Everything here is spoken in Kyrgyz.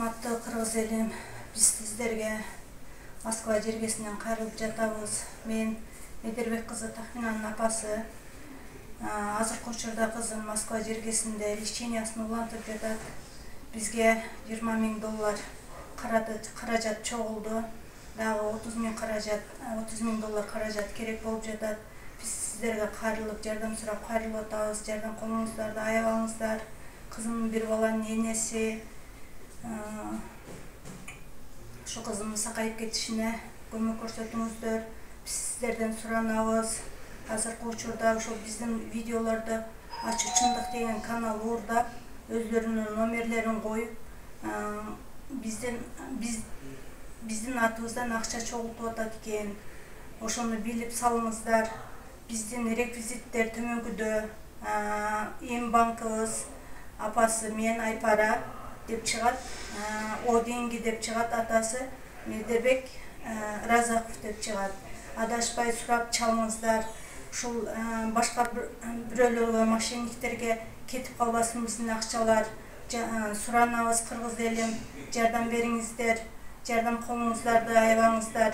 Урматтуу кыргыз элим, биз сиздерге Москва жергесинен кайрылып жатабыз. Мен Медербек кызы Тахминанын апасы. Азыркы учурда кызым Москва жергесинде лечениясын улантып жатат. Бизге $20,000 каражат чогулду. Дагы $30,000 каражат керек болуп жатат. Биз сиздерге кайрылып жардам сурап кайрылып атабыз. Жардам колуңуздарды аябаңыздар. Кызымдын бир баланын энеси. Şu kızımın sakayıp ketişine көмөк көрсөтүңүздөр. Биз сиздерден суранабыз. Азыркы учурда ошол биздин видеолорду Ачуу Чындык деген канал уурдап, өзлөрүнүн номерлерин коюп, биздин атыбыздан акча чогултуп атат экен. Ошону билип салыңыздар. Биздин реквизиттер төмөнкүдө. Эми банкыбыз апасы мен Айпара деп чыгат, Оденги деп чыгат, атасы Медербек Разаков деп чыгат. Адашпай сурап чалыңыздар. Ушул башка бирөөлөргө, мошенниктерге кетип калбасын биздин акчалар. Суранабыз, кыргыз элим, жардам бериңиздер, жардам колуңуздарды аябаңыздар.